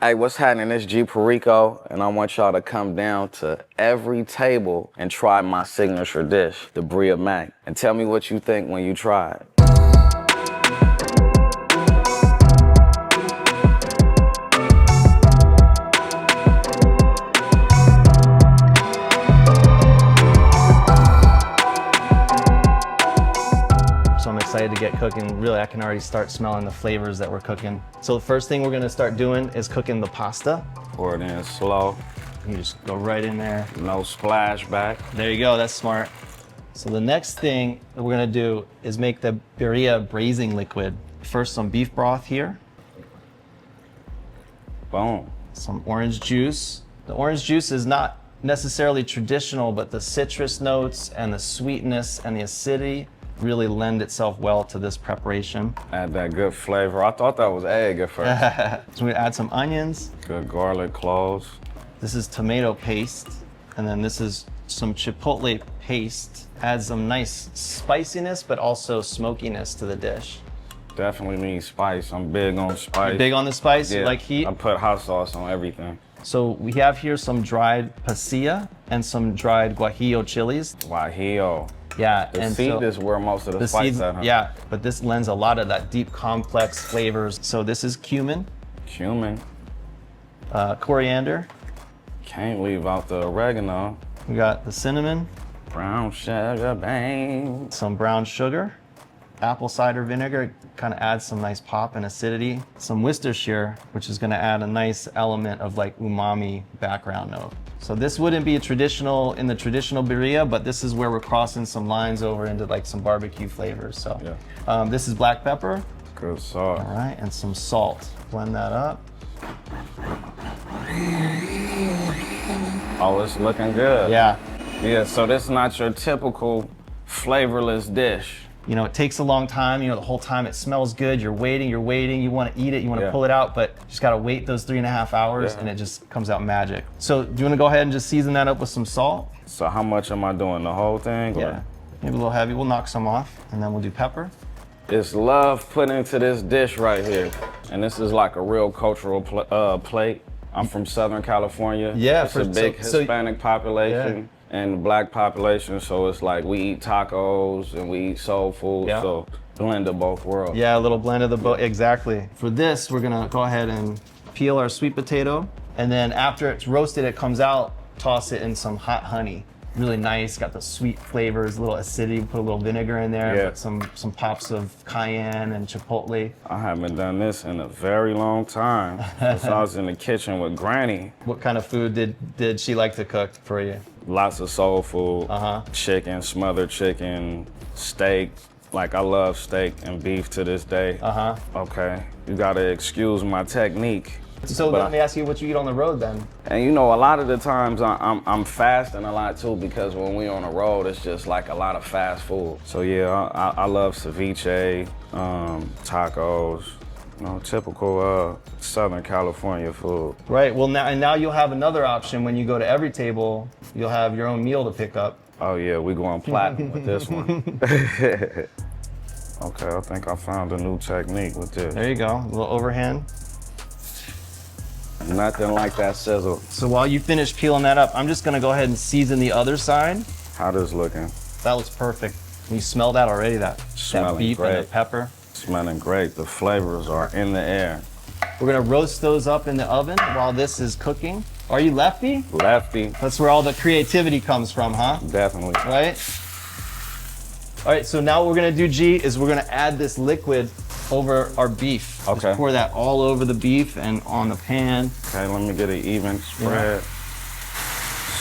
Hey, what's happening? It's G Perico, and I want y'all to come down to Everytable and try my signature dish, the Bria Mac, and tell me what you think when you try it. So I'm excited to get cooking. Really, I can already start smelling the flavors that we're cooking. So the first thing we're gonna start doing is cooking the pasta. Pour it in slow. You just go right in there. No splashback. There you go, that's smart. So the next thing that we're gonna do is make the birria braising liquid. First, some beef broth here. Boom. Some orange juice. The orange juice is not necessarily traditional, but the citrus notes and the sweetness and the acidity really lend itself well to this preparation. Add that good flavor. I thought that was egg at first. So we add some onions. Good garlic cloves. This is tomato paste. And then this is some chipotle paste. Adds some nice spiciness, but also smokiness to the dish. Definitely need spice. I'm big on spice. Big on the spice, Yeah, you like heat? I put hot sauce on everything. So we have here some dried pasilla and some dried guajillo chilies. Guajillo. Yeah, The and seed so is where most of the spice seeds, at, huh? yeah, but this lends a lot of that deep, complex flavors. So this is cumin, Cumin. coriander. Can't leave out the oregano. We got the cinnamon, Brown sugar, bang. some brown sugar, apple cider vinegar, kind of adds some nice pop and acidity. Some Worcestershire, which is going to add a nice element of like umami background note. So this wouldn't be in the traditional birria, but this is where we're crossing some lines over into like some barbecue flavors. So Yeah. This is black pepper. Good sauce. All right, and some salt. Blend that up. Oh, it's looking good. Yeah. Yeah, so this is not your typical flavorless dish. You know, it takes a long time. You know, the whole time it smells good. You're waiting. You want to eat it. You want to Yeah. pull it out, but you just got to wait those 3.5 hours Yeah. and it just comes out magic. So do you want to go ahead and just season that up with some salt? So how much am I doing? The whole thing? or- Yeah. Maybe a little heavy. We'll knock some off and then we'll do pepper. It's love put into this dish right here. And this is like a real cultural plate. I'm from Southern California. Yeah, it's a big Hispanic population and black population. So it's like we eat tacos and we eat soul food. Yeah. So blend of both worlds. Yeah, a little blend of the both. Exactly. For this, we're going to go ahead and peel our sweet potato. And then after it's roasted, it comes out, toss it in some hot honey. Really nice, got the sweet flavors, a little acidity, put a little vinegar in there, Yeah. put some pops of cayenne and chipotle. I haven't done this in a very long time. Since I was in the kitchen with Granny. What kind of food did she like to cook for you? Lots of soul food, chicken, smothered chicken, steak. Like I love steak and beef to this day. Okay, you gotta excuse my technique. So let me ask you what you eat on the road then. And you know, a lot of the times I'm fasting a lot too, because when we on the road, it's just like a lot of fast food. So yeah, I love ceviche, tacos, you know, typical Southern California food. Right, well now you'll have another option when you go to Everytable. You'll have your own meal to pick up. Oh yeah, we going platinum with this one. Okay, I think I found a new technique with this. There you go, a little overhand. Nothing like that sizzle. So while you finish peeling that up, I'm just gonna go ahead and season the other side. How this looking? That looks perfect. You smell that already, that Smelling beef great. and the pepper. Smelling great. The flavors are in the air. We're gonna roast those up in the oven while this is cooking. Are you lefty? Lefty, That's where all the creativity comes from, huh? definitely. Right? All right, so now what we're gonna do, G, is we're gonna add this liquid over our beef. Okay. Just pour that all over the beef and on the pan. Okay, let me get an even spread.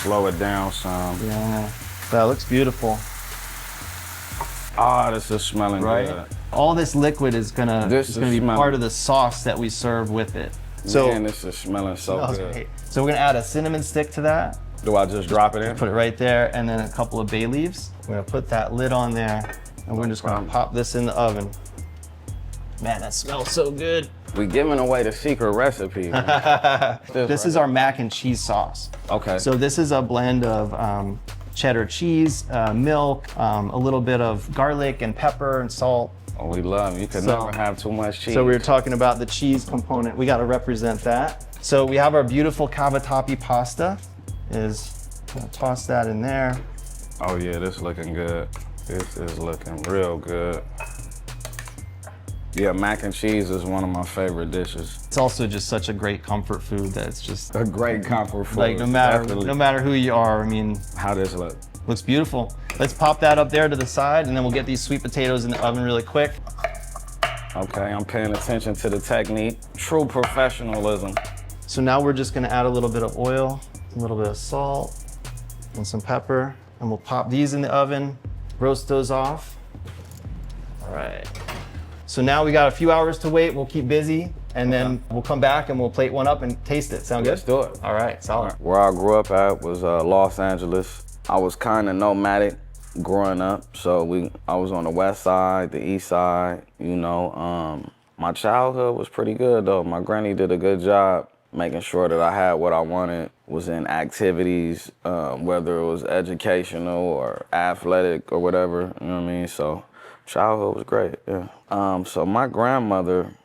Slow it down some. Yeah, that looks beautiful. Ah, this is smelling Right? good. All this liquid is gonna This is is gonna be smelling- part of the sauce that we serve with it. So Man, this is smelling so smells good. great. So we're gonna add a cinnamon stick to that. Do I just drop it in? Put it right there, and then a couple of bay leaves. We're gonna put that lid on there, and we're just gonna pop this in the oven. Man, that smells so good. We giving away the secret recipe. This is our mac and cheese sauce. Okay. So this is a blend of cheddar cheese, milk, a little bit of garlic and pepper and salt. Oh, we love it. You can So- never have too much cheese. So we were talking about the cheese component. We got to represent that. So we have our beautiful cavatappi pasta. Gonna toss that in there. Oh yeah, this looking good. This is looking real good. Yeah, mac and cheese is one of my favorite dishes. It's also just such a great comfort food that it's just A great comfort food. like no matter who you are, I mean, How this look? looks beautiful. Let's pop that up there to the side, and then we'll get these sweet potatoes in the oven really quick. Okay, I'm paying attention to the technique. True professionalism. So now we're just gonna add a little bit of oil, a little bit of salt, and some pepper, and we'll pop these in the oven, roast those off. All right. So now we got a few hours to wait. We'll keep busy, and then we'll come back and we'll plate one up and taste it. Sound good? Let's do it. All right, solid. Where I grew up at was Los Angeles. I was kind of nomadic growing up, so I was on the west side, the east side, you know. My childhood was pretty good though. My granny did a good job making sure that I had what I wanted, was in activities, whether it was educational or athletic or whatever, you know what I mean? So childhood was great, yeah. So my grandmother,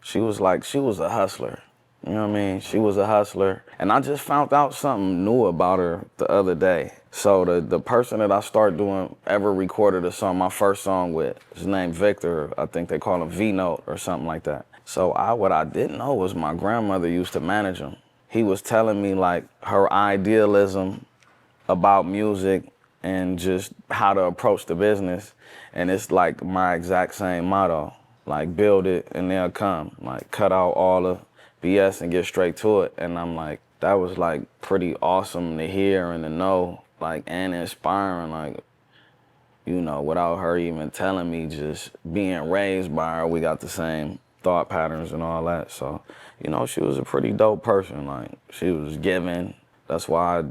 she was a hustler. You know what I mean? She was a hustler. And I just found out something new about her the other day. So the person that I started ever recorded a song, my first song with, his name Victor. I think they call him V-Note or something like that. So what I didn't know was my grandmother used to manage him. He was telling me like her idealism about music and just how to approach the business. And it's like my exact same motto, like build it and they'll come. Like cut out all the BS and get straight to it. And I'm like, that was like pretty awesome to hear and to know, like, and inspiring, like, you know, without her even telling me, just being raised by her, we got the same thought patterns and all that. So, you know, she was a pretty dope person. Like, she was giving. That's why I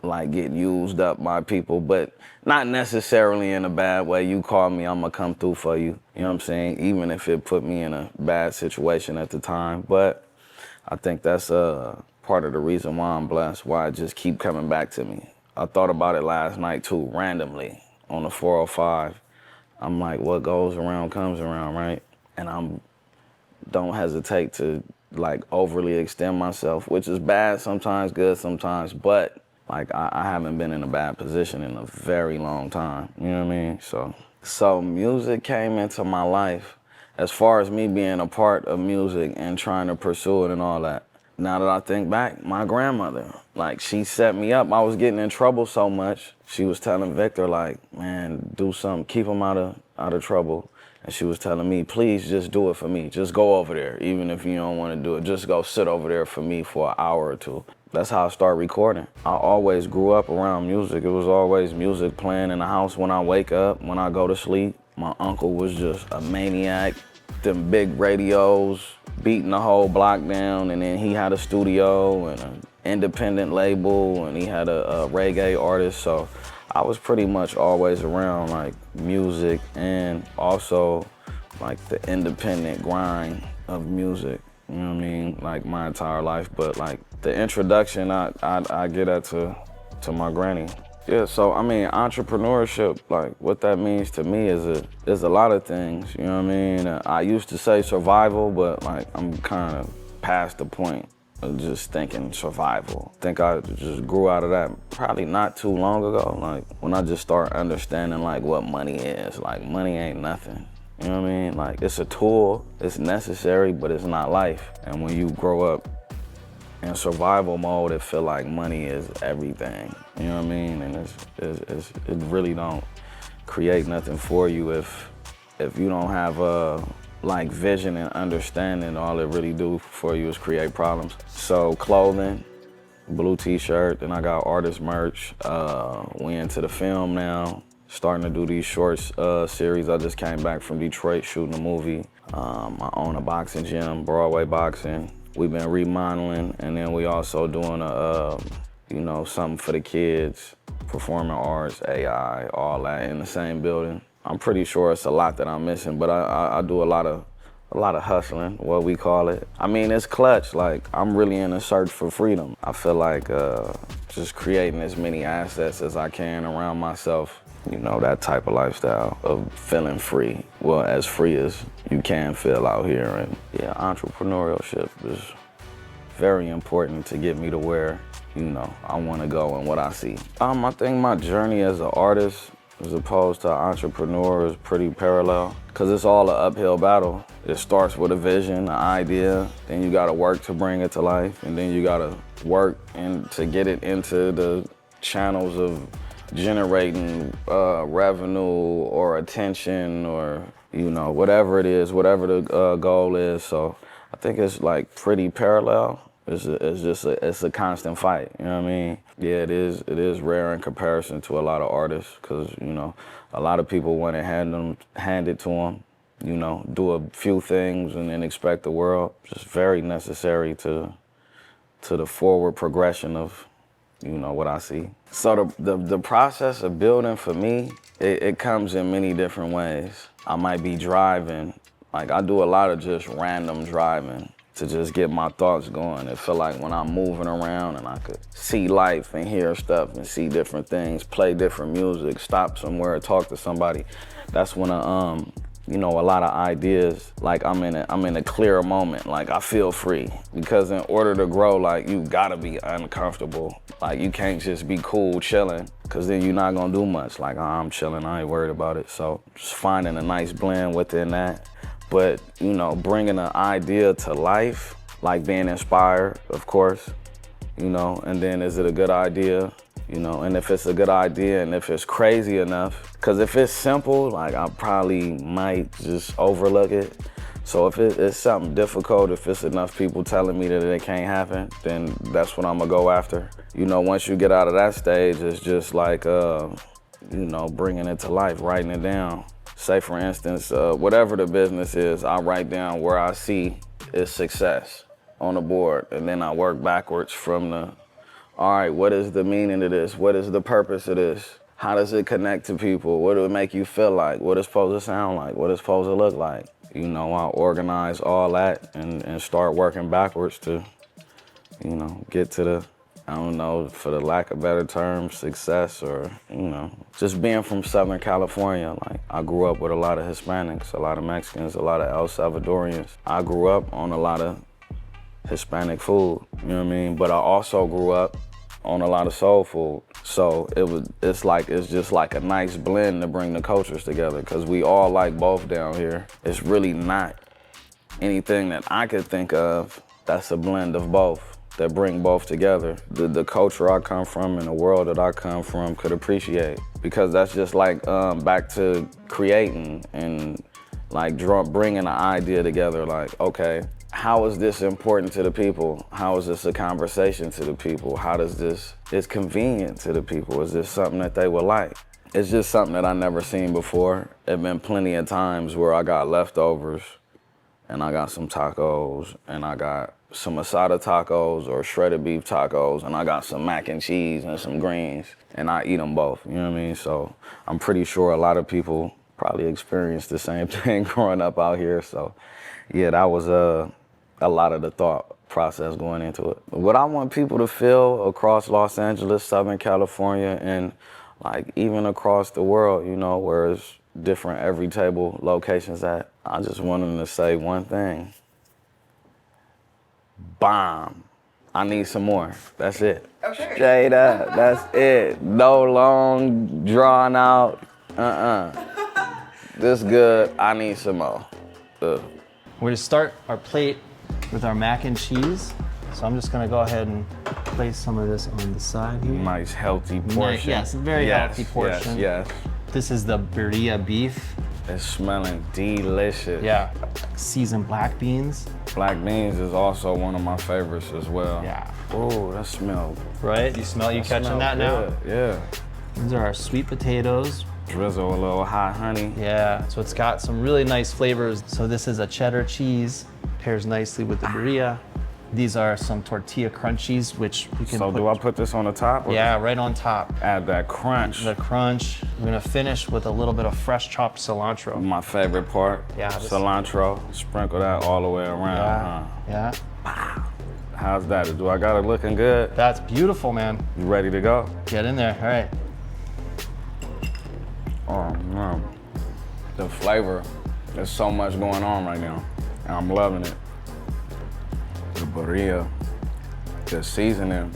like get used up by people, but not necessarily in a bad way. You call me, I'm gonna come through for you. You know what I'm saying? Even if it put me in a bad situation at the time. But I think that's part of the reason why I'm blessed, why it just keep coming back to me. I thought about it last night too, randomly on the 405. I'm like, what goes around comes around, right? And don't hesitate to like overly extend myself, which is bad sometimes, good sometimes, but like I haven't been in a bad position in a very long time, you know what I mean? So music came into my life as far as me being a part of music and trying to pursue it and all that. Now that I think back, my grandmother, like she set me up. I was getting in trouble so much. She was telling Victor like, man, do something, keep him out of trouble. And she was telling me, please just do it for me. Just go over there, even if you don't want to do it. Just go sit over there for me for an hour or two. That's how I started recording. I always grew up around music. It was always music playing in the house when I wake up, when I go to sleep. My uncle was just a maniac. Them big radios, beating the whole block down, and then he had a studio and an independent label, and he had a reggae artist. So I was pretty much always around like music and also like the independent grind of music. You know what I mean? Like my entire life, but like the introduction, I get that to my granny. Yeah, so I mean, entrepreneurship, like what that means to me is a lot of things, you know what I mean? I used to say survival, but like I'm kind of past the point of just thinking survival. I think I just grew out of that probably not too long ago, like when I just started understanding like what money is. Like money ain't nothing, you know what I mean? Like it's a tool, it's necessary, but it's not life. And when you grow up in survival mode, it feel like money is everything. You know what I mean? And it really don't create nothing for you if you don't have like vision and understanding. All it really do for you is create problems. So clothing, blue t-shirt, then I got artist merch. We into the film now, starting to do these shorts series. I just came back from Detroit shooting a movie. I own a boxing gym, Broadway Boxing. We've been remodeling, and then we also doing you know, something for the kids, performing arts, AI, all that in the same building. I'm pretty sure it's a lot that I'm missing, but I do a lot of hustling, what we call it. I mean, it's clutch. Like I'm really in a search for freedom. I feel like just creating as many assets as I can around myself. You know, that type of lifestyle of feeling free. Well, as free as you can feel out here. And yeah, entrepreneurship is very important to get me to where, you know, I want to go and what I see. I think my journey as an artist as opposed to an entrepreneur is pretty parallel because it's all an uphill battle. It starts with a vision, an idea, then you gotta work to bring it to life, and then you gotta work to get it into the channels of generating revenue or attention or, you know, whatever it is, whatever the goal is. So I think it's like pretty parallel. It's a constant fight, you know what I mean? Yeah, it is rare in comparison to a lot of artists because, you know, a lot of people want it handed to them, you know, do a few things and then expect the world. Just very necessary to the forward progression of, you know, what I see. So the process of building for me, it comes in many different ways. I might be driving, like I do a lot of just random driving to just get my thoughts going. It feel like when I'm moving around and I could see life and hear stuff and see different things, play different music, stop somewhere, talk to somebody. That's when you know, a lot of ideas, like I'm in a clearer moment, like I feel free. Because in order to grow, like you gotta be uncomfortable. Like you can't just be cool chilling, cause then you're not gonna do much. Like, oh, I'm chilling, I ain't worried about it. So just finding a nice blend within that. But, you know, bringing an idea to life, like being inspired, of course, you know, and then is it a good idea? You know, and if it's a good idea and if it's crazy enough, because if it's simple, like I probably might just overlook it. So if it's something difficult, if it's enough people telling me that it can't happen, then that's what I'm gonna go after. You know, once you get out of that stage, it's just like, you know, bringing it to life, writing it down. Say for instance, whatever the business is, I write down where I see is success on the board, and then I work backwards from all right, what is the meaning of this? What is the purpose of this? How does it connect to people? What do it make you feel like? What it's supposed to sound like? What it's supposed to look like? You know, I organize all that and start working backwards to, you know, get to the, I don't know, for the lack of better terms, success or, you know, just being from Southern California. Like, I grew up with a lot of Hispanics, a lot of Mexicans, a lot of El Salvadorians. I grew up on a lot of Hispanic food, you know what I mean? But I also grew up on a lot of soul food. So it's just like a nice blend to bring the cultures together because we all like both down here. It's really not anything that I could think of that's a blend of both, that bring both together. The culture I come from and the world that I come from could appreciate because that's just like back to creating and like bringing an idea together like, okay, how is this important to the people? How is this a conversation to the people? How does this, is convenient to the people? Is this something that they would like? It's just something that I never seen before. There've been plenty of times where I got leftovers and I got some tacos and I got some asada tacos or shredded beef tacos and I got some mac and cheese and some greens and I eat them both, you know what I mean? So I'm pretty sure a lot of people probably experienced the same thing growing up out here. So yeah, that was a lot of the thought process going into it. What I want people to feel across Los Angeles, Southern California, and like even across the world, you know, where it's different Everytable locations at, I just want them to say one thing. Bomb. I need some more. That's it. Okay. Straight up, that's it. No long, drawn out, This good, I need some more. We're gonna start our plate with our mac and cheese. So I'm just gonna go ahead and place some of this on the side here. Nice, healthy portion. Yes, very healthy portion. Yes. This is the birria beef. It's smelling delicious. Yeah, seasoned black beans. Black beans is also one of my favorites as well. Yeah. Oh, that smells. Right, you catching that now? Yeah. These are our sweet potatoes. Drizzle a little hot honey. Yeah, so it's got some really nice flavors. So this is a cheddar cheese, pairs nicely with the birria. These are some tortilla crunchies, which we can do I put this on the top? Yeah, right on top. Add that crunch. The crunch. We're gonna finish with a little bit of fresh chopped cilantro. My favorite part. Yeah. Cilantro. Sprinkle that all the way around. Yeah. How's that? Do I got it looking good? That's beautiful, man. You ready to go? Get in there. All right. Oh man, the flavor. There's so much going on right now, and I'm loving it. The birria, The seasoning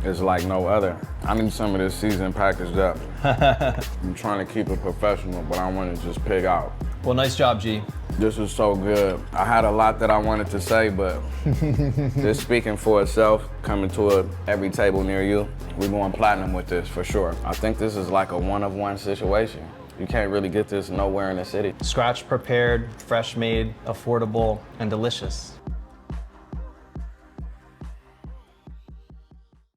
is like no other. I need some of this seasoning packaged up. I'm trying to keep it professional, but I want to just pig out. Well, nice job, G. This is so good. I had a lot that I wanted to say, but just speaking for itself, coming to every table near you, we're going platinum with this for sure. I think this is like a one-of-one situation. You can't really get this nowhere in the city. Scratch prepared, fresh made, affordable, and delicious.